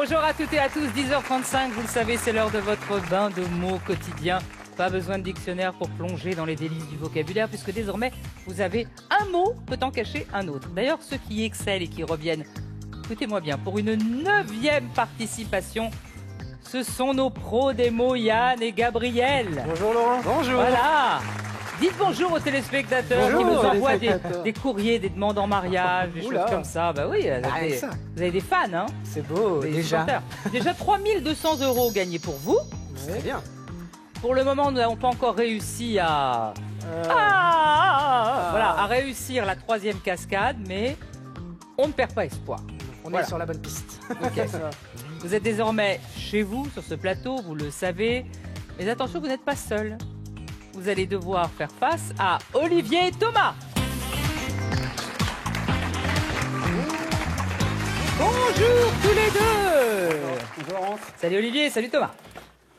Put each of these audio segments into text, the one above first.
Bonjour à toutes et à tous, 10h35, vous le savez, c'est l'heure de votre bain de mots quotidien. Pas besoin de dictionnaire pour plonger dans les délices du vocabulaire, puisque désormais, vous avez un mot peut en cacher un autre. D'ailleurs, ceux qui excellent et qui reviennent, écoutez-moi bien, pour une 9e participation, ce sont nos pros des mots, Yann et Gabriel. Bonjour Laurent. Bonjour. Voilà. Dites bonjour aux téléspectateurs qui vous envoient des courriers, des demandes en mariage, des choses comme ça. Bah oui, vous avez des fans, hein. C'est beau, déjà. Déjà 3 200 € gagnés pour vous. Très bien. Pour le moment, nous n'avons pas encore réussi à... Voilà, à réussir la 3e cascade, mais on ne perd pas espoir. On est sur la bonne piste. Okay. Vous êtes désormais chez vous, sur ce plateau, vous le savez. Mais attention, vous n'êtes pas seul. Vous allez devoir faire face à Olivier et Thomas. Bonjour tous les deux. Bonjour Laurent. Salut Olivier, salut Thomas.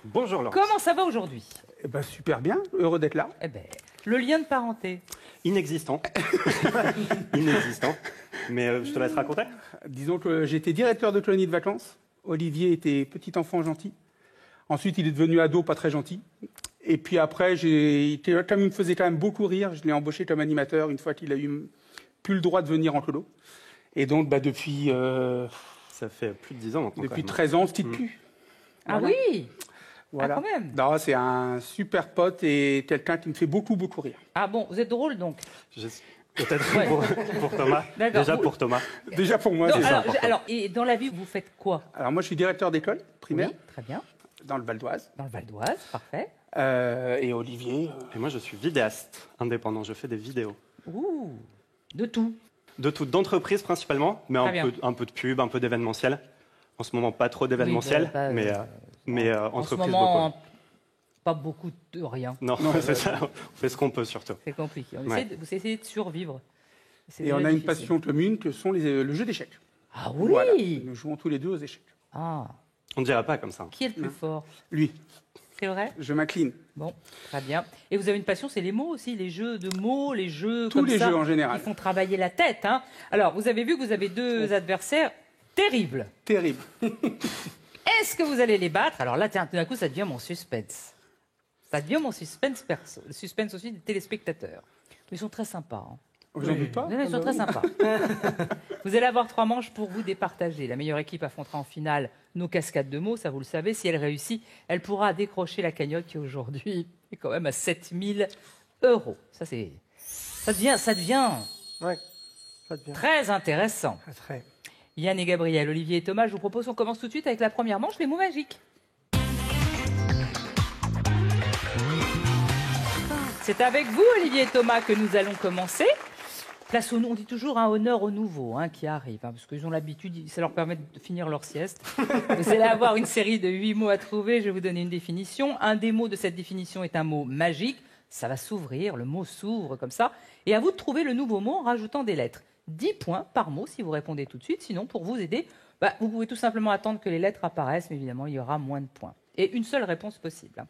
Bonjour Laurent. Comment ça va aujourd'hui? Eh ben, super bien, heureux d'être là. Eh ben, le lien de parenté. Inexistant. Inexistant. Mais je te laisse raconter. Disons que j'étais directeur de colonie de vacances. Olivier était petit enfant gentil. Ensuite, il est devenu ado, pas très gentil. Et puis après, comme il me faisait quand même beaucoup rire, je l'ai embauché comme animateur une fois qu'il a eu plus le droit de venir en colo. Et donc, depuis... Ça fait plus de 10 ans maintenant. Depuis 13 ans, on se quitte plus. Ah voilà. Oui. Voilà. Ah, quand même. Non, c'est un super pote et quelqu'un qui me fait beaucoup, beaucoup rire. Ah bon, vous êtes drôle donc? Peut-être pour Thomas. Déjà pour Thomas. Déjà pour moi. Non, alors, et dans la vie, vous faites quoi? Alors moi, je suis directeur d'école primaire. Oui, très bien. Dans le Val d'Oise. Dans le Val d'Oise, parfait. Et Olivier. Et moi, je suis vidéaste indépendant. Je fais des vidéos. Ouh, de tout. De tout, d'entreprise principalement, mais un peu de pub, un peu d'événementiel. En ce moment, pas trop d'événementiel, mais en entreprise ce moment, beaucoup. Pas beaucoup de rien. Non, c'est ça. On fait ce qu'on peut surtout. C'est compliqué. Vous essayez de survivre. Et on a une passion commune que sont le jeu d'échecs. Ah oui. Voilà. Nous jouons tous les deux aux échecs. Ah. On ne dirait pas comme ça. Qui est le plus fort? Lui. C'est vrai? Je m'incline. Bon, très bien. Et vous avez une passion, c'est les mots aussi, les jeux de mots, les jeux tous comme les ça, jeux en général. qui font travailler la tête. Hein. Alors, vous avez vu que vous avez deux adversaires terribles. Terrible. Est-ce que vous allez les battre? Alors là, tout d'un coup, ça devient mon suspense. Ça devient mon suspense perso. Le suspense aussi des téléspectateurs. Ils sont très sympas. Hein. J'en doute pas. Ils sont très sympas. Vous allez avoir 3 manches pour vous départager. La meilleure équipe affrontera en finale nos cascades de mots, ça vous le savez. Si elle réussit, elle pourra décrocher la cagnotte qui aujourd'hui est quand même à 7 000 €. Ça devient très intéressant. Très. Yann et Gabriel, Olivier et Thomas, je vous propose qu'on commence tout de suite avec la première manche, les mots magiques. C'est avec vous, Olivier et Thomas, que nous allons commencer. Place on dit toujours un honneur aux nouveaux qui arrivent, parce qu'ils ont l'habitude, ça leur permet de finir leur sieste. Vous allez avoir une série de 8 mots à trouver, je vais vous donner une définition. Un des mots de cette définition est un mot magique, ça va s'ouvrir, le mot s'ouvre comme ça. Et à vous de trouver le nouveau mot en rajoutant des lettres. 10 points par mot si vous répondez tout de suite, sinon pour vous aider, vous pouvez tout simplement attendre que les lettres apparaissent, mais évidemment il y aura moins de points. Et une seule réponse possible.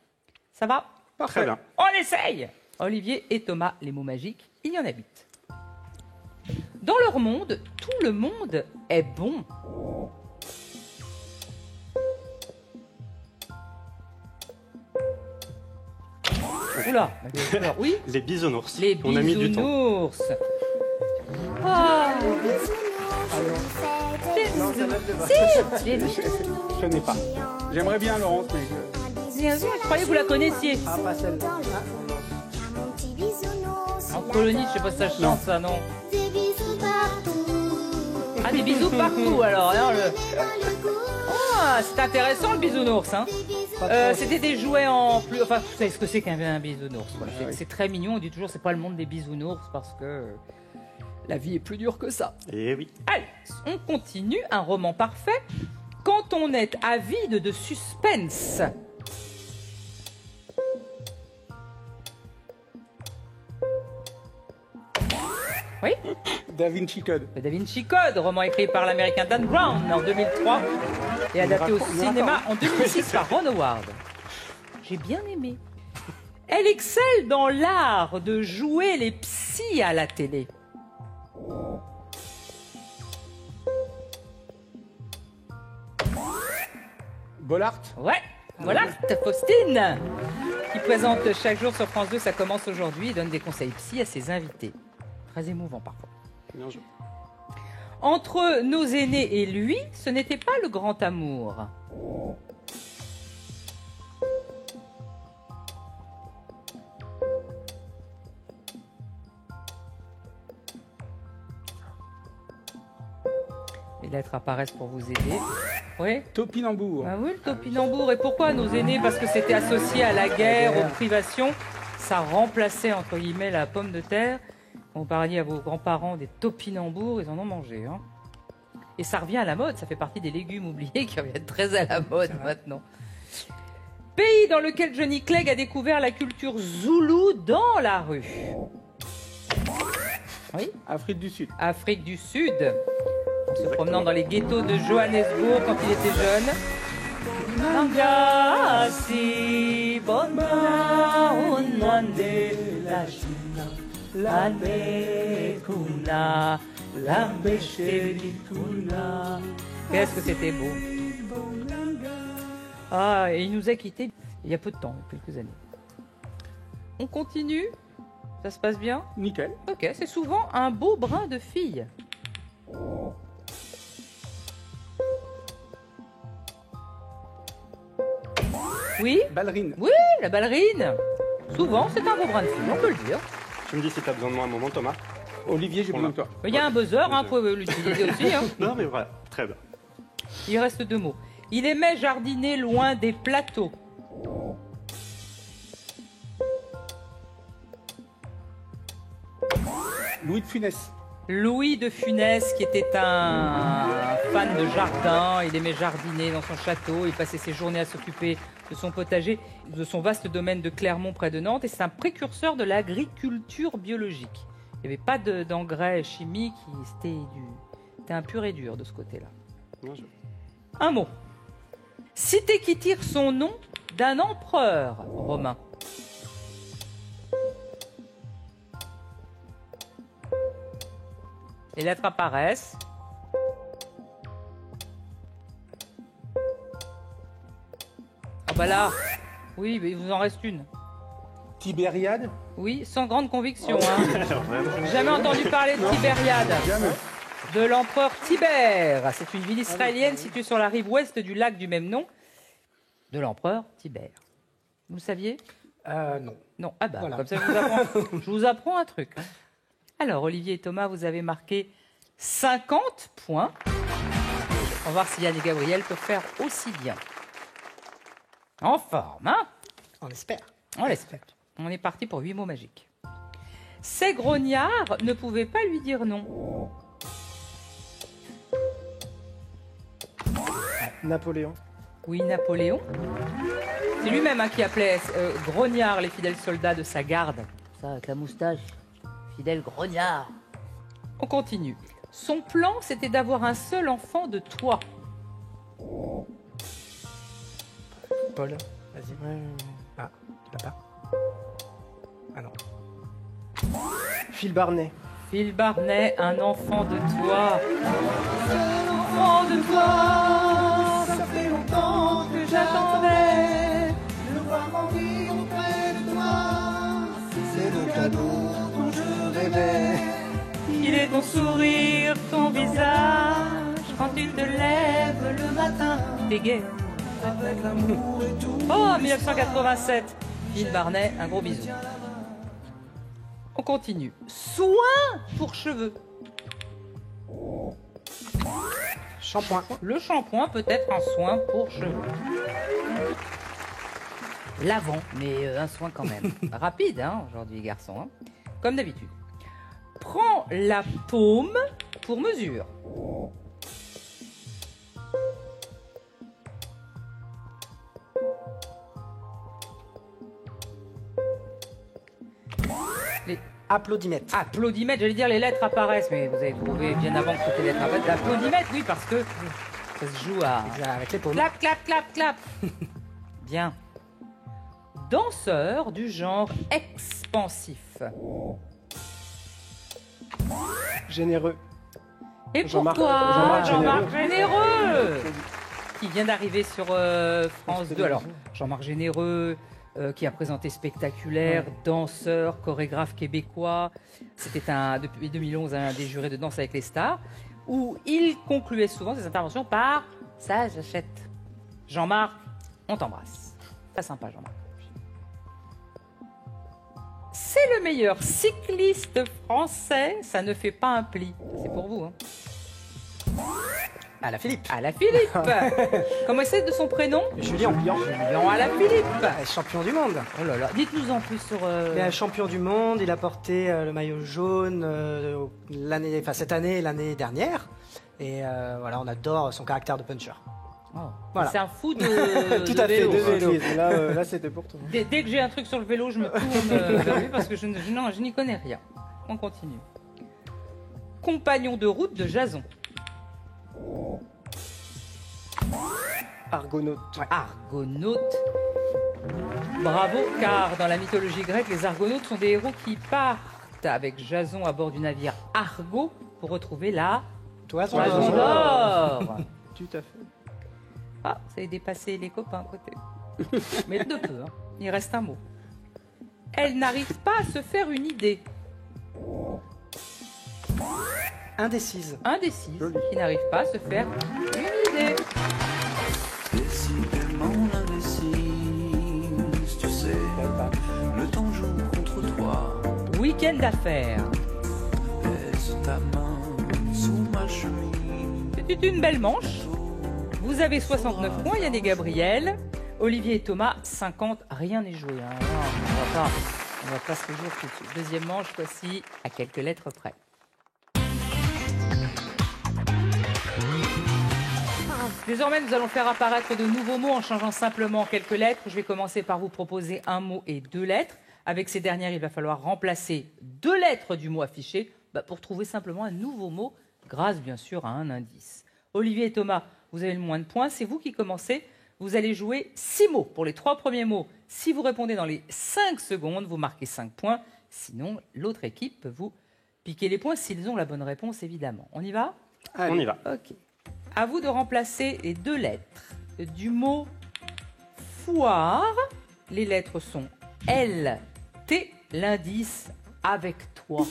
Ça va? Parfait. Très bien. On essaye! Olivier et Thomas, les mots magiques, il y en a 8. Dans leur monde, tout le monde est bon. Oula, oui. Les bisounours. Les On a mis du temps. bisounours. Ah. Non, ça va Si. Je connais pas. J'aimerais bien, Laurence, mais... Je croyais que vous la connaissiez. Ah, pas celle-là. En colonie, je sais pas si ça chante, ça, non. Des bisous partout. Ah, des bisous partout, alors. Ah, c'est intéressant, le bisounours, hein. C'était des jouets en plus... Enfin, vous savez ce que c'est qu'un bisounours, quoi. C'est très mignon, on dit toujours c'est pas le monde des bisounours parce que la vie est plus dure que ça. Eh oui. Allez, on continue, un roman parfait. Quand on est avide de suspense. Oui? Da Vinci Code. Da Vinci Code, roman écrit par l'américain Dan Brown en 2003 et adapté au cinéma en 2006 par Ron Howard. J'ai bien aimé. Elle excelle dans l'art de jouer les psys à la télé. Bollard. Ouais, voilà, Faustine, qui présente chaque jour sur France 2, ça commence aujourd'hui, et donne des conseils psy à ses invités. Très émouvant parfois. Bien joué. Entre nos aînés et lui, ce n'était pas le grand amour. Les lettres apparaissent pour vous aider. Oui. Topinambour. Ah oui, le topinambour. Et pourquoi nos aînés? Parce que c'était associé à la guerre, aux privations. Ça remplaçait, entre guillemets, la pomme de terre. Quand vous parliez à vos grands-parents des topinambours, ils en ont mangé. Hein. Et ça revient à la mode. Ça fait partie des légumes oubliés qui reviennent très à la mode maintenant. Pays dans lequel Johnny Clegg a découvert la culture zoulou dans la rue. Oui. Afrique du Sud. Afrique du Sud. En se promenant dans les ghettos de Johannesburg quand il était jeune. Mangasi, bona, unwande, la china, la nekuna, la kuna. Qu'est-ce que c'était beau. Ah, et il nous a quittés il y a peu de temps, quelques années. On continue. Ça se passe bien? Nickel. Ok, c'est souvent un beau brin de fille. Oui? Ballerine. Oui, la ballerine. Souvent, c'est un beau brin de fille, on peut le dire. Tu me dis si tu as besoin de moi un moment, Thomas. Olivier, j'ai besoin de toi. Il y a un buzzer, hein, vous pouvez l'utiliser aussi. Hein. Non, mais voilà, très bien. Il reste 2 mots. Il aimait jardiner loin des plateaux. Louis de Funès. Louis de Funès, qui était un fan de jardin, il aimait jardiner dans son château, il passait ses journées à s'occuper de son potager, de son vaste domaine de Clermont près de Nantes, et c'est un précurseur de l'agriculture biologique. Il n'y avait pas d'engrais chimiques, c'était un pur et dur de ce côté-là. Un mot. Cité qui tire son nom d'un empereur romain. Les lettres apparaissent. Ah bah là, oui, mais il vous en reste une. Tibériade. Oui, sans grande conviction. Hein. Jamais entendu parler de Tibériade. Jamais. De l'empereur Tibère. C'est une ville israélienne située sur la rive ouest du lac du même nom. De l'empereur Tibère. Vous le saviez? Non. Non, ah bah, Voilà. comme ça je vous apprends un truc. Alors, Olivier et Thomas, vous avez marqué 50 points. On va voir si Yann et Gabriel peuvent faire aussi bien. En forme, hein? On espère. On l'espère. On est parti pour 8 mots magiques. Ces grognards ne pouvaient pas lui dire non. Napoléon. Oui, Napoléon. C'est lui-même hein, qui appelait grognards les fidèles soldats de sa garde. Ça, avec la moustache. Fidèle grognard. On continue. Son plan, c'était d'avoir un seul enfant de toi. Paul. Vas-y. Ah, là-bas. Ah non. Phil Barnet. Phil Barnet, un enfant de toi. Un enfant de toi, ça fait longtemps que j'attendais de le voir grandir auprès de toi. C'est le cadeau dont je rêvais. Il est ton sourire, ton visage, quand tu te lèves le matin. T'es gai. Avec l'amour et tout. Oh, 1987. Phil Barnet, un gros bisou. On continue. Soin pour cheveux. Shampoing. Le shampoing peut être un soin pour cheveux. Lavant, mais un soin quand même. Rapide, hein, aujourd'hui, garçon. Hein. Comme d'habitude. Prends la paume pour mesure. Applaudimètre. Applaudimètre, j'allais dire les lettres apparaissent, mais vous avez trouvé bien avant que toutes les lettres apparaissent. L'applaudimètre, oui, parce que ça se joue à... Avec les paumes. Clap, clap, clap, clap. Bien. Danseur du genre expansif. Généreux. Et Jean-Marc- pourquoi Jean-Marc Jean-Marc Généreux. qui vient d'arriver sur France 2. Alors, Jean-Marc Généreux, qui a présenté Spectaculaire, danseur, chorégraphe québécois. C'était depuis 2011 un des jurés de Danse avec les stars, où il concluait souvent ses interventions par « ça, j'achète ». Jean-Marc, on t'embrasse. Très sympa, Jean-Marc. C'est le meilleur cycliste français, ça ne fait pas un pli. C'est pour vous, hein. Alaphilippe. Alaphilippe. Comment c'est de son prénom? Julien. Julien Alaphilippe. Champion du monde. Oh là là. Dites-nous en plus sur... Champion du monde, il a porté le maillot jaune cette année et l'année dernière. Et voilà, on adore son caractère de puncher. Oh. Voilà. C'est un fou de Tout à fait, vélo. de vélo. Là c'était pour toi. Dès que j'ai un truc sur le vélo, je me tourne vers lui parce que je n'y connais rien. On continue. Compagnon de route de Jason. Argonaute. Ouais. Argonaute. Bravo, car dans la mythologie grecque, les Argonautes sont des héros qui partent avec Jason à bord du navire Argo pour retrouver la Toison d'or. Tout à fait. Ah, vous avez dépassé les copains à côté. Mais de peu, hein. Il reste un mot. Elle n'arrive pas à se faire une idée. Indécise. Indécise, qui n'arrive pas à se faire une idée. Décidément l'indécise, tu sais, le temps joue contre toi. Week-end d'affaires. Laisse ta main sous ma chemise. C'est une belle manche. Vous avez 69 points, Yann et Gabriel. Olivier et Thomas, 50. Rien n'est joué, hein. On va pas se réjouir tout de suite. Deuxième manche, voici à quelques lettres près. Désormais, nous allons faire apparaître de nouveaux mots en changeant simplement quelques lettres. Je vais commencer par vous proposer un mot et 2 lettres. Avec ces dernières, il va falloir remplacer 2 lettres du mot affiché pour trouver simplement un nouveau mot, grâce bien sûr à un indice. Olivier et Thomas, vous avez le moins de points. C'est vous qui commencez. Vous allez jouer 6 mots pour les 3 premiers mots. Si vous répondez dans les 5 secondes, vous marquez 5 points. Sinon, l'autre équipe peut vous piquer les points s'ils ont la bonne réponse, évidemment. On y va? Allez. On y va. Ok. À vous de remplacer les 2 lettres du mot foire. Les lettres sont L, T, l'indice avec toi.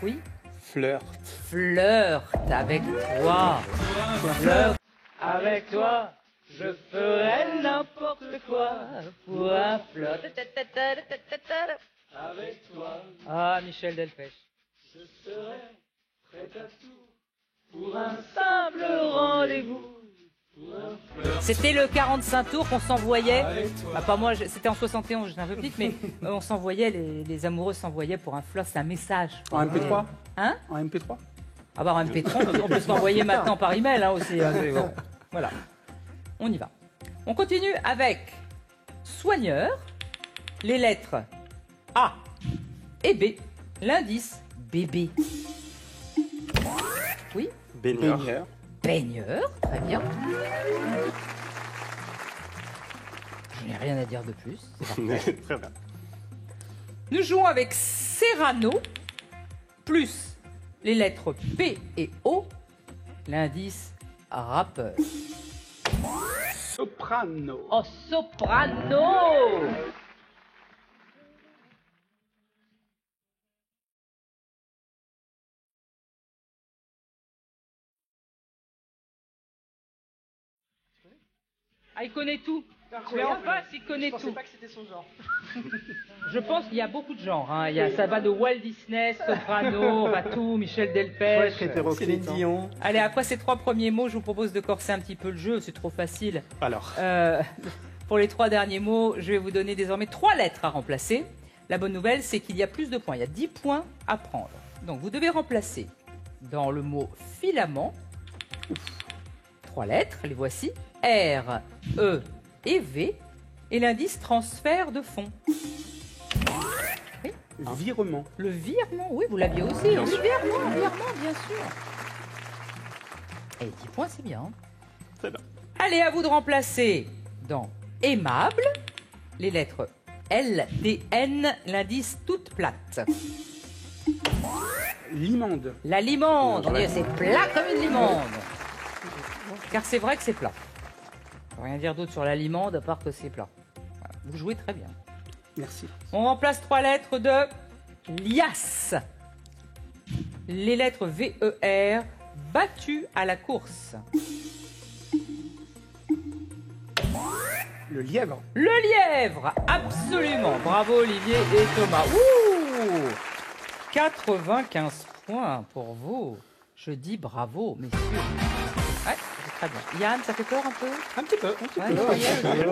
Oui? Flirt. Flirt avec toi. Flirt avec toi. Je ferai n'importe quoi pour un flirt. Avec toi. Ah, Michel Delpech. Je serai prêt à tout pour un simple rendez-vous. C'était le 45 tours qu'on s'envoyait. Pas moi, c'était en 71, j'étais un peu petite, mais on s'envoyait, les amoureux s'envoyaient pour un flirt, c'est un message. En MP3 Hein? En MP3 Ah bah en MP3, on peut se l'envoyer maintenant par email aussi. Bon. Voilà. On y va. On continue avec soigneur, les lettres A et B, l'indice bébé. Oui? Baigneur. Baigneur, très bien. Je n'ai rien à dire de plus. C'est parfait. Très bien. Nous jouons avec Serrano, plus les lettres P et O, l'indice rappeur. Soprano. Oh, soprano! Ah, il connaît tout. Mais en face, il connaît tout. Je pensais pas que c'était son genre. Je pense qu'il y a beaucoup de genres. Hein. Ça va de Walt Disney, Soprano, tout, Michel Delpech. Céline Dion. Allez, après ces 3 premiers mots, je vous propose de corser un petit peu le jeu. C'est trop facile. Alors. Pour les 3 derniers mots, je vais vous donner désormais 3 lettres à remplacer. La bonne nouvelle, c'est qu'il y a plus de points. Il y a 10 points à prendre. Donc, vous devez remplacer dans le mot filament 3 lettres. Les voici. R, E et V. Et l'indice transfert de fonds. Oui. Virement. Le virement, oui, vous l'aviez aussi. Le virement, bien sûr. Et 10 points, c'est bien. Hein. C'est bien. Allez, à vous de remplacer dans aimable les lettres L, D, N, l'indice toute plate. Limande. La limande, c'est plat comme une limande. Car c'est vrai que c'est plat. Je ne peux rien dire d'autre sur l'aliment, à part que c'est plat. Voilà. Vous jouez très bien. Merci. On remplace 3 lettres de liasse. Les lettres V-E-R battues à la course. Le lièvre. Le lièvre, absolument. Bravo Olivier et Thomas. Ouh, 95 points pour vous. Je dis bravo, messieurs. Ouais, c'est très bien. Yann, ça fait peur un peu? Un petit peu. Ouais, vous voyez,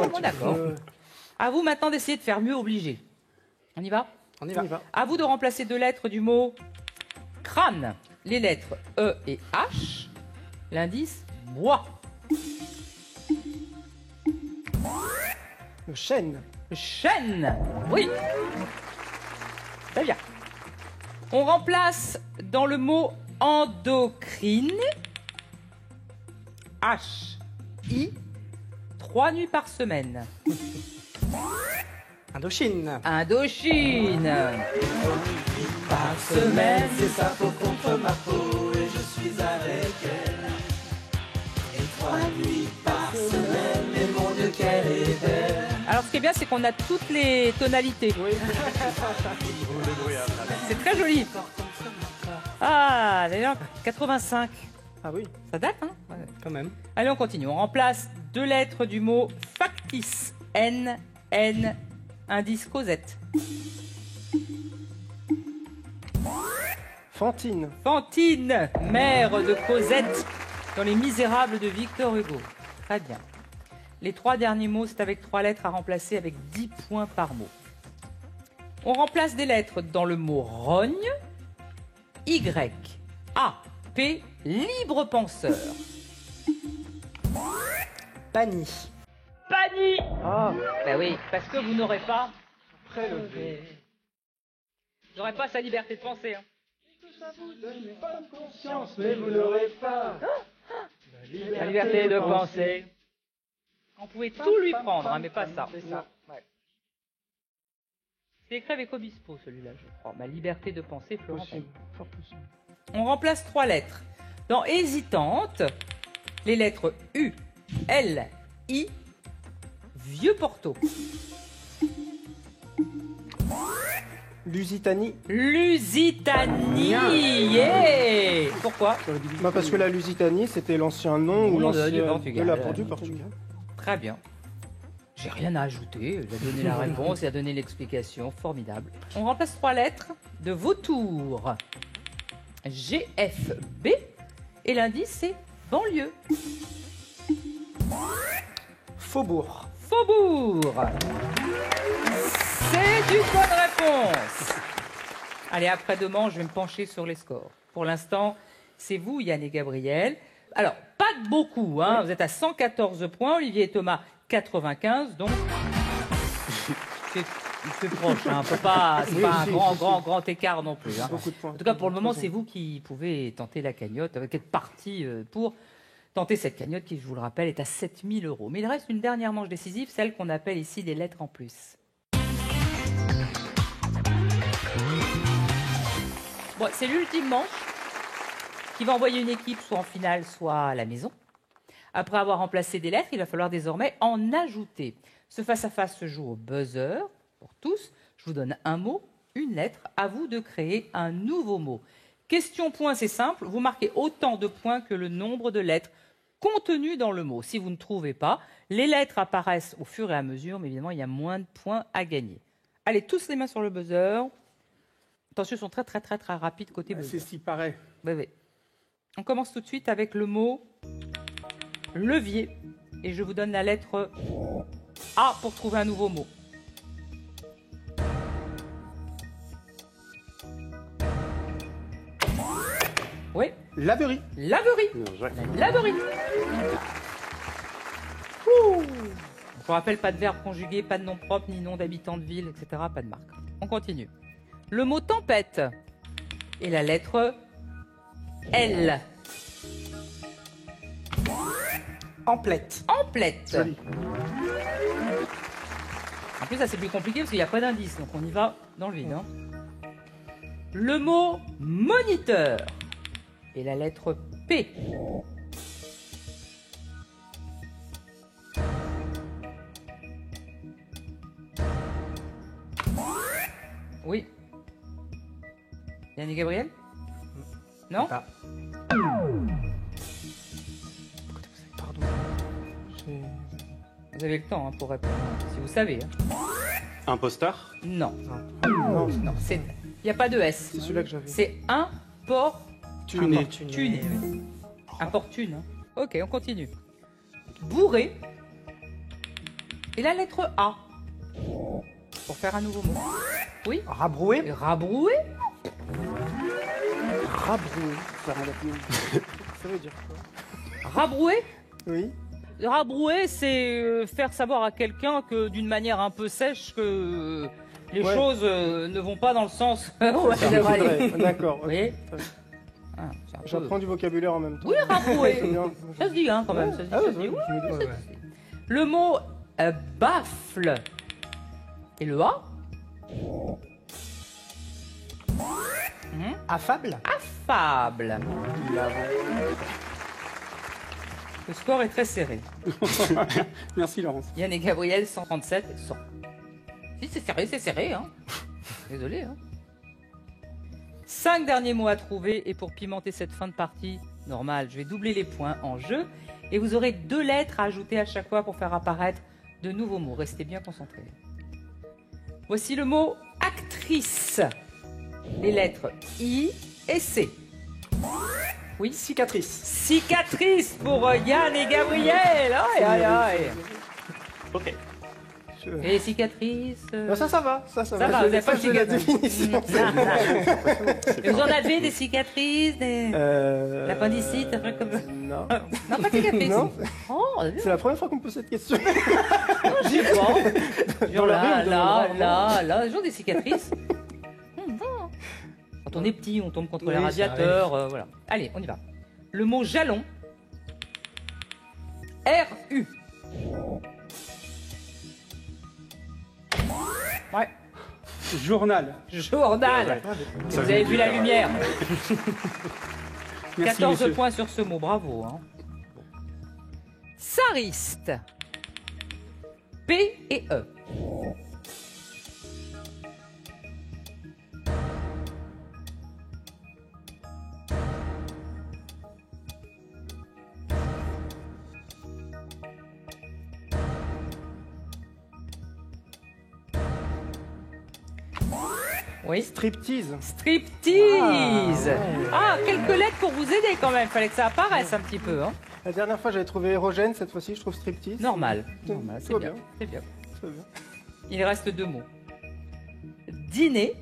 bon, d'accord. À vous maintenant d'essayer de faire mieux obligé. On y va? On y va. À vous de remplacer 2 lettres du mot crâne. Les lettres E et H. L'indice bois. Le chêne. Chêne. Oui. Très bien. On remplace dans le mot endocrine H-I 3 nuits par semaine. Indochine. Indochine. Par semaine, c'est sa peau contre ma peau et je suis avec elle. Et 3 nuits par semaine, mais mon Dieu qu'elle est belle. Alors ce qui est bien, c'est qu'on a toutes les tonalités. Oui. C'est très joli. Ah, d'ailleurs, 85. Ah oui, Ça date, hein? Ouais. quand même. Allez, on continue. On remplace 2 lettres du mot factice. N, N, indice Cosette. Fantine. Fantine, mère de Cosette, dans Les Misérables de Victor Hugo. Très bien. Les 3 derniers mots, c'est avec 3 lettres à remplacer avec 10 points par mot. On remplace des lettres dans le mot rogne. Y, A, P, libre penseur. Pani. Pani. Ah, Ben oui, parce que vous n'aurez pas... prélevé. Vous n'aurez pas sa liberté de penser. Hein. Conscience, mais vous n'aurez pas. La liberté de penser. On pouvait tout lui prendre, hein, mais pas ça. C'est ça. Ouais. C'est écrit avec Obispo, celui-là, je crois. Ma liberté de penser, Florent. Possible, fort possible. On remplace 3 lettres. Dans hésitante, les lettres U, L, I, Vieux Porto. Lusitanie. Lusitanie. Yeah. Pourquoi? Bah parce que la Lusitanie, c'était l'ancien nom ou Nom l'ancien du Portugal. de la du Portugal. Très bien. J'ai rien à ajouter. Il a donné la réponse, il a donné l'explication. Formidable. On remplace 3 lettres de vautour. G, F, B. Et l'indice, c'est banlieue. Faubourg. Faubourg. C'est une bonne réponse. Allez, après-demain, je vais me pencher sur les scores. Pour l'instant, c'est vous, Yann et Gabriel. Alors, pas de beaucoup, hein. Vous êtes à 114 points. Olivier et Thomas, 95. Donc, c'est proche. Hein. C'est pas un grand écart non plus. Hein. Beaucoup de points. En tout cas, pour le moment, c'est vous qui pouvez tenter la cagnotte. Avec être parti pour tenter cette cagnotte qui, je vous le rappelle, est à 7 000 €. Mais il reste une dernière manche décisive, celle qu'on appelle ici des lettres en plus. Bon, c'est l'ultime manche qui va envoyer une équipe soit en finale, soit à la maison. Après avoir remplacé des lettres, il va falloir désormais en ajouter. Ce face-à-face se joue au buzzer pour tous. Je vous donne un mot, une lettre. À vous de créer un nouveau mot. Question point, c'est simple. Vous marquez autant de points que le nombre de lettres contenues dans le mot. Si vous ne trouvez pas, les lettres apparaissent au fur et à mesure, mais évidemment, il y a moins de points à gagner. Allez, tous les mains sur le buzzer. Attention, ils sont très rapides côté buzzer. C'est ce qui paraît. Oui. On commence tout de suite avec le mot levier. Et je vous donne la lettre A pour trouver un nouveau mot. Oui, Laverie. laverie. La laverie. Je vous rappelle, pas de verbe conjugué, pas de nom propre, ni nom d'habitant de ville, etc. Pas de marque. On continue. Le mot tempête. Et la lettre L. Emplette. Emplette. Joli. En plus, ça c'est plus compliqué parce qu'il n'y a pas d'indice, donc on y va dans le vide. Hein. Le mot moniteur. Et la lettre P. Oui. Yann et Gabriel? Non? Pas. Pardon. Vous avez le temps pour répondre, si vous savez. Imposteur? Non. Non, Non. Il n'y a pas de S. c'est celui-là que j'avais. C'est importuné. Importuné. Importune. Ok, on continue. Bourré. Et la lettre A. Pour faire un nouveau mot. Oui. Rabroué. Rabroué. Rabroué. Ça veut dire quoi? Rabroué. Oui. Rabroué, c'est faire savoir à quelqu'un que d'une manière un peu sèche que les Ouais. choses ne vont pas dans le sens. où elles devraient aller. D'accord. Vous voyez? Très bien. Ah, c'est un peu- J'apprends du vocabulaire en même temps. Oui, rabroué. C'est bien. Ça se dit, hein, quand même. Ça se dit, Ah ça ouais, se dit. ouais, Ouais, je me dis, ça se dit. Le mot baffle. Et le A? Affable. Affable. Le score est très serré. Merci Laurence. Yann et Gabriel, 137, 100. Si, c'est serré, hein. Désolé, hein. 5 derniers mots à trouver, et pour pimenter cette fin de partie, normal, je vais doubler les points en jeu, et vous aurez 2 lettres à ajouter à chaque fois pour faire apparaître de nouveaux mots. Restez bien concentrés. Voici le mot actrice. Les lettres I et C. Oui. Cicatrice. Cicatrice pour Yann et Gabriel. Aïe, aïe, aïe. Ok. Et les cicatrices Non, ça va. Ça Ça va, vous n'avez pas de C'est la cicatrices. définition. Et vous en avez des cicatrices, des... L'appendicite, un truc comme ça. Non. Non, pas de cicatrices. Non. Oh, C'est la première fois qu'on me pose cette question. j'y vois. Genre Dans la là, rue, là, genre des cicatrices. Bon. Quand on est petit, on tombe contre les Oui, ça radiateurs, voilà. Allez, on y va. Le mot jalon. R-U. Ouais. Journal. Journal. Ça Vous avez joue vu la super. lumière. Merci 14 messieurs. points sur ce mot, bravo. Hein. Tsariste. P et E. Oui. Striptease. Striptease. Ah, quelques lettres pour vous aider quand même. Fallait que ça apparaisse un petit peu. Hein. La dernière fois, j'avais trouvé érogène. Cette fois-ci, je trouve striptease. Normal. Tout Normal. C'est va bien. bien. C'est bien. Très bien. Il reste 2 mots. Dîner.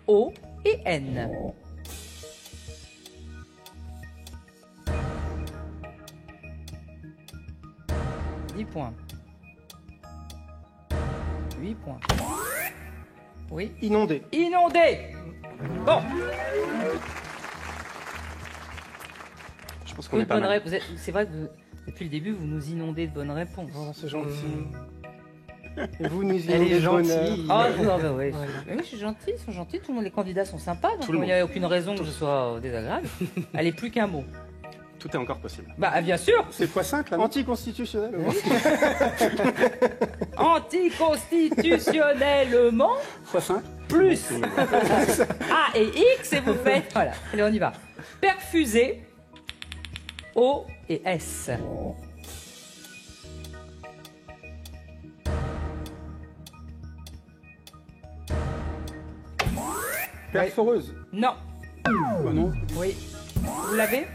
O et N. « 10 points. 8 points. Oui. Inondé. Inondé. Bon. Je pense qu'on Oui, est pas bonne mal. réponse. C'est vrai que depuis le début, vous nous inondez de bonnes réponses. Oh, c'est gentil. Et vous nous Elle est inondez de bonheur. gentille. Ah, non, bah ouais. Mais oui, je suis gentille, ils sont gentils, tout le monde, les candidats sont sympas, donc Tout le il n'y a aucune raison que ce soit désagréable. Elle est plus qu'un mot. Tout est encore possible. Bah, bien sûr, C'est x5 là, non Anticonstitutionnel. anticonstitutionnellement, x5 plus A et X, et vous faites. Voilà, allez, on y va. Perfusé, O et S. Perforeuse. Non, Oh non. oui. Vous l'avez?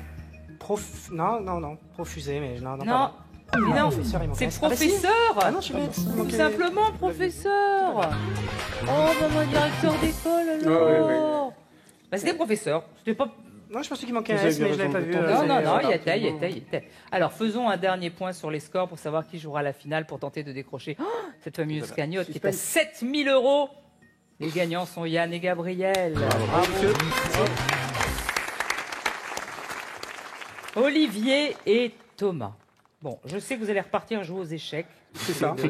Non. Profusé, mais non. Non. Pas Mais non, professeur, il manque c'est un S. Ah bah si. professeur. Ah non, je suis bête. il Tout manquait- simplement, professeur. Oh, bah, mon directeur d'école, alors. Ouais, ouais. Bah, c'était professeur. C'était pas. Non, je pensais qu'il manquait un Vous avez S, mais je l'avais raison pas de vu. temps. Non, non, non, c'est- il y était. Alors, faisons un dernier point sur les scores pour savoir qui jouera la finale pour tenter de décrocher cette fameuse cagnotte qui est à 7000 €. Les gagnants sont Yann et Gabriel. Bravo. Olivier et Thomas. Bon, je sais que vous allez repartir jouer aux échecs. C'est ça. Moi Ce qui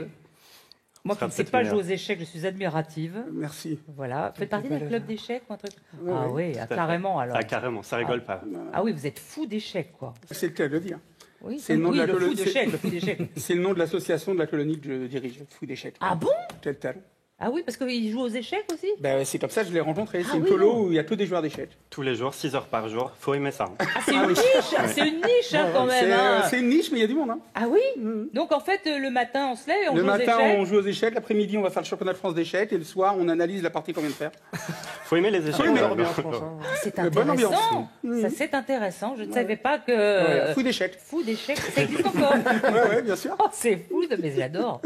ne sera sais peut-être pas meilleur. jouer aux échecs, je suis admirative. Merci. Voilà. Faites partie d'un club d'échecs ou un truc Ouais, Ah ouais, oui, Tout à fait. carrément alors. Ah, carrément, ça rigole pas. Ah oui, vous êtes fou d'échecs, quoi. C'est le cas de le dire. Oui, C'est le nom de la le fou colonie. d'échecs, le fou d'échecs. C'est le nom de l'association de la colonie que je dirige, Fou d'échecs. Ah bon? Tel tel. Ah oui, parce qu'il joue aux échecs aussi. Ben, c'est comme ça que je l'ai rencontré. C'est Ah une oui, colo non. où il y a que des joueurs d'échecs. Tous les jours, 6 heures par jour. Faut aimer ça. Ah, c'est une niche, c'est une niche hein, quand même. Hein. C'est une niche, mais il y a du monde. Hein. Ah oui. Donc en fait, le matin, on se lève et on Le joue matin, aux échecs. on joue aux échecs. L'après-midi, on va faire le championnat de France d'échecs. Et le soir, on analyse la partie qu'on vient de faire. Faut aimer les échecs. Faut aimer. On dort bien, je pense. Hein. C'est Bonne ambiance. intéressant. Mmh. Ça, c'est intéressant. Je ne savais pas que... Fou d'échecs. Fou d'échecs, ça existe encore. Ouais, bien sûr. Oh, c'est fou, mais j'adore.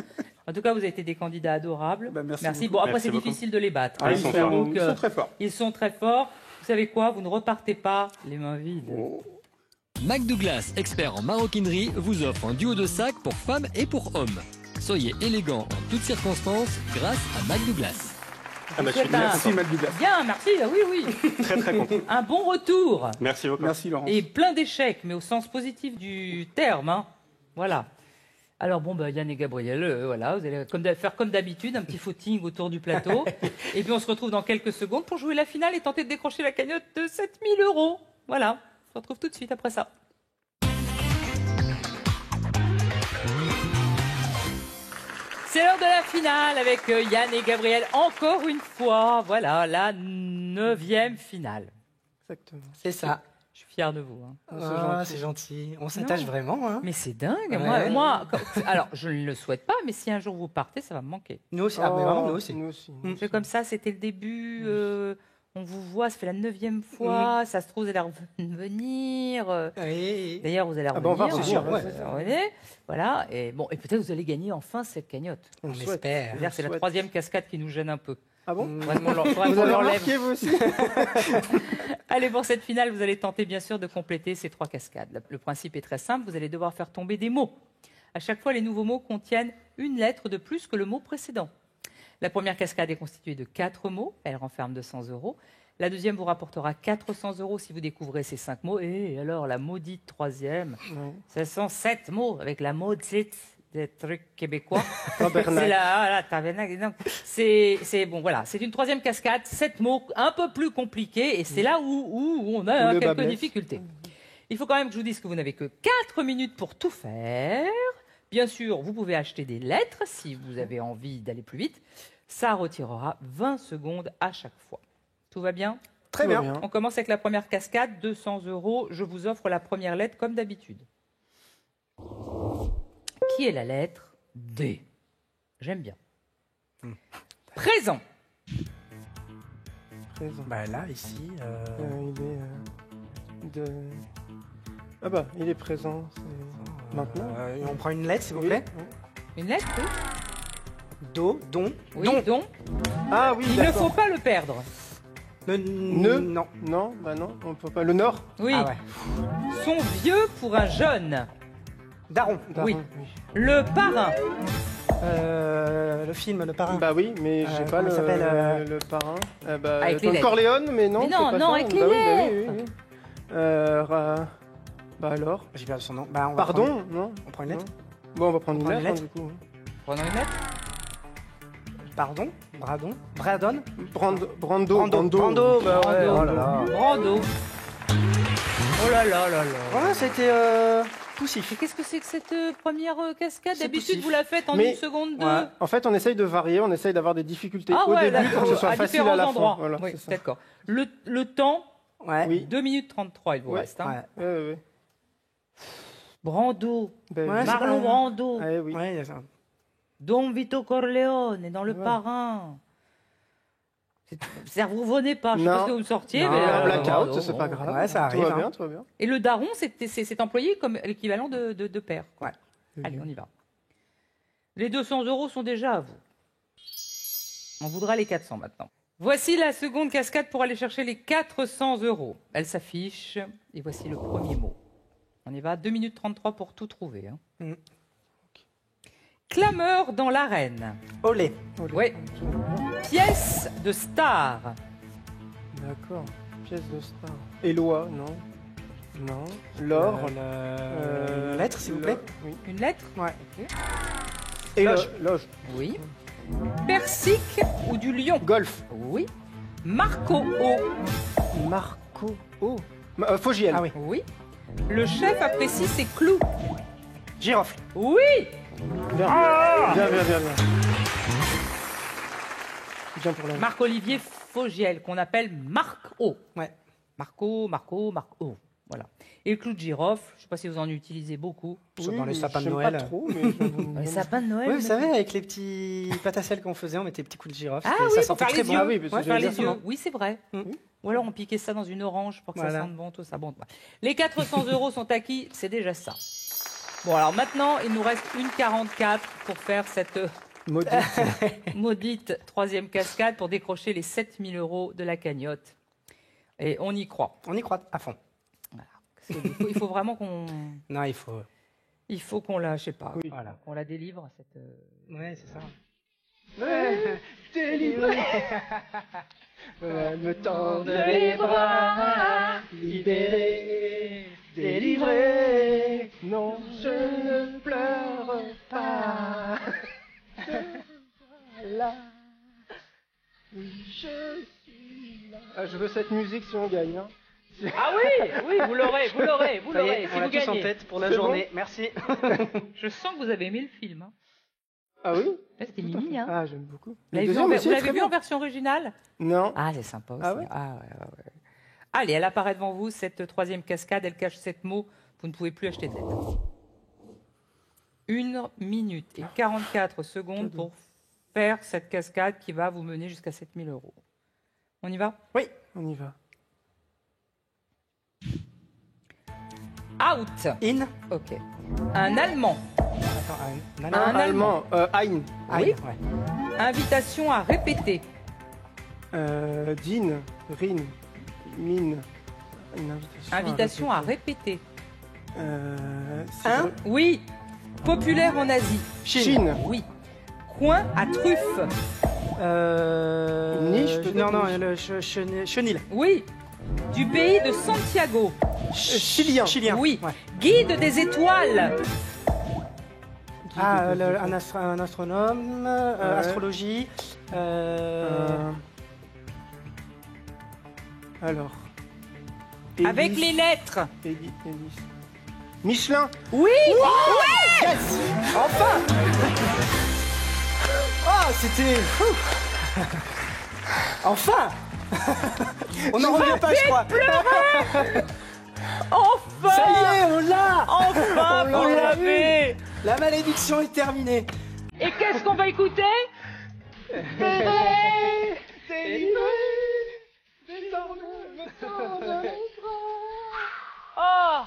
En tout cas, vous avez été des candidats adorables. Bah, merci Merci. beaucoup. Bon, après, Merci c'est beaucoup. difficile de les battre. Ah, ils sont forts. Donc, ils sont très forts. ils sont très forts. Vous savez quoi? Vous ne repartez pas les mains vides. Mac Douglas, expert en maroquinerie, vous offre un duo de sacs pour femmes et pour hommes. Soyez élégant en toutes circonstances grâce à Mac Douglas. Ah bah, je suis souhaite un- Merci, Matt Douglas. Bien, merci. Ah oui, oui. très très content. Un bon retour. Merci beaucoup. Merci, Laurent. Et plein d'échecs, mais au sens positif du terme. Hein. Voilà. Alors bon, bah, Yann et Gabriel, voilà, vous allez faire comme d'habitude, un petit footing autour du plateau. Et puis on se retrouve dans quelques secondes pour jouer la finale et tenter de décrocher la cagnotte de 7000 €. Voilà, on se retrouve tout de suite après ça. C'est l'heure de la finale avec Yann et Gabriel. Encore une fois, voilà, la 9e finale. Exactement. C'est ça. Je suis fier de vous. Hein. Ah, c'est gentil. On s'attache Non. vraiment. Hein. Mais c'est dingue. Ouais. Alors, je ne le souhaite pas, mais si un jour vous partez, ça va me manquer. Nous aussi. Ah, mais vraiment, nous aussi. Nous aussi. C'est comme ça, c'était le début. On vous voit, ça fait la 9e fois. Ça se trouve, vous allez revenir. Oui. D'ailleurs, vous allez Ah bah, on va revenir. revenir, ouais. Vous revenez. Voilà. Et bon, et peut-être vous allez gagner enfin cette cagnotte. On le souhaite. espère. C'est-à-dire, c'est la souhaite. 3e cascade qui nous gêne un peu. Ah bon Vraiment, Vous vraiment, avez on l'enlève. remarqué, vous aussi Allez, pour cette finale, vous allez tenter bien sûr de compléter ces 3 cascades. Le principe est très simple, vous allez devoir faire tomber des mots. À chaque fois, les nouveaux mots contiennent une lettre de plus que le mot précédent. La première cascade est constituée de 4 mots, elle renferme 200 €. La deuxième vous rapportera 400 € si vous découvrez ces 5 mots. Et alors, la maudite troisième, ce sont 7 mots avec la maudite des trucs québécois. C'est la tabernacle. Donc, c'est bon, voilà. C'est une 3e cascade, 7 mots un peu plus compliqués, et c'est là où on a le bas quelques blesse. difficultés. Il faut quand même que je vous dise que vous n'avez que 4 minutes pour tout faire. Bien sûr, vous pouvez acheter des lettres si vous avez envie d'aller plus vite. Ça retirera 20 secondes à chaque fois. Tout va bien? Très bien. On commence avec la première cascade, 200 €. Je vous offre la première lettre comme d'habitude. Qui est la lettre D? J'aime bien. Présent. Présent. Bah là, ici. Il est Ah bah, il est présent. C'est maintenant. On prend une lettre, s'il vous Oui. plaît. Une lettre, oui. Do, don. Oui, Don. donc. Ah oui, Il ne d'accord. faut pas le perdre. Ne Non. Non, bah non, on peut pas. Le Nord Oui. Ah ouais. Son vieux pour un jeune. Daron. Oui. Le parrain. Le film, Le Parrain. Bah oui, mais j'ai pas comment il s'appelle, le parrain. Bah, Avec les Don lettres. Corleone, mais non. Mais non, c'est pas non, ça. avec les bah oui, lettres. bah oui, oui, oui. Bah alors J'ai perdu son nom. Bah, on va Pardon prendre- Non On prend une lettre. Bon, on va prendre une prend une lettre, lettre hein, du coup. Prenons une lettre. Pardon. Bradon. Bradon. Brando. Brando. Bah ouais. Brando. Oh là là. Brando. Oh là là là là. Ouais, c'était poussif. Et qu'est-ce que c'est que cette première cascade? C'est D'habitude, poussif. vous la faites en Mais- une seconde deux. Ouais. En fait, on essaye de varier, on essaye d'avoir des difficultés Ah au ouais, début pour que ce soit à facile différents à la endroits. fin. Voilà, Oui, c'est ça. d'accord. Le temps, Ouais. Oui. 2 minutes 33, il vous Ouais. reste. Hein. Ouais. Ouais. Brando, Ben, Ouais, oui. c'est Marlon pas- Brando, Ouais, oui. Ouais, il y a ça. Don Vito Corleone dans Le Ouais. Parrain. C'est-à-dire, vous revenez pas, je sais Non. pas ce que vous sortiez. Non, mais Un Blackout, blackout, bon, c'est bon. pas grave. Ouais, ça Tout arrive, va bien, hein. tout va bien. Et le daron, c'est employé comme l'équivalent de père. Ouais. Allez, on y va. Les 200 € sont déjà à vous. On voudra les 400 maintenant. Voici la seconde cascade pour aller chercher les 400 €. Elle s'affiche. Et voici le premier mot. On y va, 2 minutes 33 pour tout trouver. Hein. Mm. Clameur dans l'arène. Olé. Oui. Pièce de star. D'accord. Pièce de star. Eloi, non. Non. L'or. Lettre, s'il vous plaît. Oui. Une lettre. Ouais. Et Loge. loge. Oui. Persique ou du lion. Golf. Oui. Marco O. Marco. Oh. Fogiel. Ah oui. Oui. Le chef apprécie ses clous. Girofle. Oui. Bien. Bien. Bien pour la Marc-Olivier Fogiel, qu'on appelle Marc-O. Ouais. Marco. Voilà. Et le clou de girofle, je ne sais pas si vous en utilisez beaucoup. Sauf dans les sapins de j'aime Noël. Pas trop, mais Dans les sapins de Noël. Oui, vous savez, avec les petits pâtes à sel qu'on faisait, on mettait des petits coups de girofle. Ah et oui, ça pour sentait faire très les bon. yeux. Ah oui, parce que Pour j'allais faire les dire yeux. ça. Oui, c'est vrai. Ou alors on piquait ça dans une orange pour que Voilà. ça sente bon, tout ça. Bon, les 400 € sont acquis, c'est déjà ça. Bon, alors maintenant, il nous reste une 44 pour faire cette maudite troisième cascade pour décrocher les 7000 € de la cagnotte. Et on y croit. On y croit à fond. Voilà. Parce que il faut vraiment qu'on... Non, il faut. Il faut qu'on la, je sais pas, Oui. Voilà. qu'on la délivre, cette... Ouais, c'est ça. Délivré. Me tendre les bras, libéré, délivré. Non, je ne pleure pas. Là, oui, je suis là. Ah, je veux cette musique si on gagne. Hein. Ah oui, oui, vous l'aurez, vous l'aurez, vous Ça y l'aurez, est, si on l'a vous tous en gagnez. tête pour la C'est journée. Merci. Je sens que vous avez aimé le film. Hein. Ah oui? Là, c'était mimi, hein. Ah, j'aime beaucoup. Vous Le l'avez vu, deuxième aussi vous est l'avez très vu en bien. version originale? Non. Ah, c'est sympa aussi. Ah ouais Ouais. Allez, elle apparaît devant vous, cette troisième cascade. Elle cache 7 mots. Vous ne pouvez plus acheter de lettres. 1 minute et 44 secondes pour faire cette cascade qui va vous mener jusqu'à 7000 €. On y va? Oui. On y va. Out. In. Ok. Un Allemand. Attends, Un Allemand. Ein. Ah, Oui. ouais. Invitation à répéter. Din. Rin. Min. Une invitation. Invitation à répéter. C'est Hein? vrai. Oui. Populaire en Asie. Chine. Oui. Coin à truffe. Niche, peut-être, Non, non, niche. le chenil. Oui. Du pays de Santiago. Chilien. Chilien. Oui. Ouais. Guide des étoiles. Ah, un astronome, astrologie. Alors. Avec Hélice. les lettres. Hélice. Michelin. Oui. Yes. Enfin. Oh, c'était. Enfin. On n'en revient pas, je crois. Enfin. Ça y est, on l'a. Enfin, On vous l'a l'avez. La malédiction est terminée. Et qu'est-ce qu'on va écouter? Oh.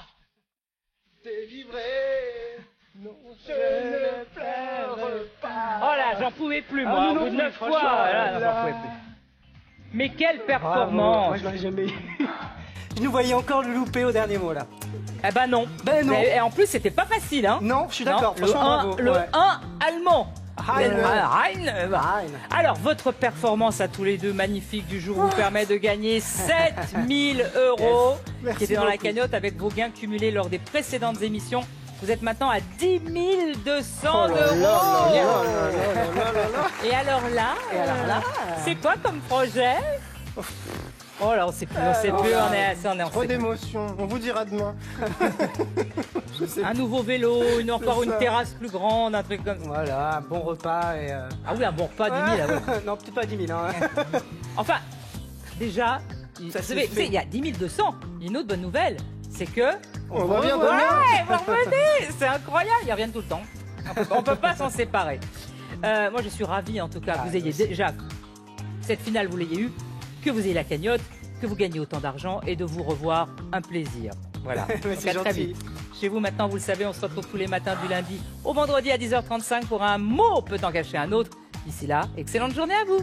Oh là, j'en pouvais plus, moi. Au bout de 9 fois, là, j'en pouvais plus. Mais quelle performance! Moi, je l'aurais jamais eu. Je nous voyais encore le louper au dernier mot, là. Eh ben non. Ben non. Et en plus, c'était pas facile, hein? Non, je suis d'accord. Le Franchement, 1, bravo. le Ouais. 1 allemand. Hein. Alors, votre performance à tous les deux, magnifique du jour, vous permet de gagner 7000 €, Merci qui étaient dans la beaucoup. cagnotte avec vos gains cumulés lors des précédentes émissions. Vous êtes maintenant à 10 200 €. Et alors là, c'est quoi comme projet? Oh là, on sait plus, on est Trop d'émotions. On vous dira demain. un nouveau vélo, encore une terrasse plus grande, un truc comme ça. Voilà, un bon repas et. Ah oui, un bon repas, 10 000. Ah ouais. Non, peut-être pas 10 000. Hein. Enfin, déjà, Ça, vous c'est savez, fait. il y a 10 200. Il y a une autre bonne nouvelle, c'est que... On revient Ouais, demain. vous revenez, c'est incroyable, ils reviennent tout le temps. On peut pas s'en séparer. Moi, je suis ravie, en tout cas, que vous ayez déjà cette finale, vous l'ayez eue, que vous ayez la cagnotte, que vous gagnez autant d'argent et de vous revoir, un plaisir. Voilà. Mais Donc, c'est à très gentil. vite. Chez vous, maintenant, vous le savez, on se retrouve tous les matins du lundi au vendredi à 10h35 pour un mot peut en cacher un autre. D'ici là, excellente journée à vous.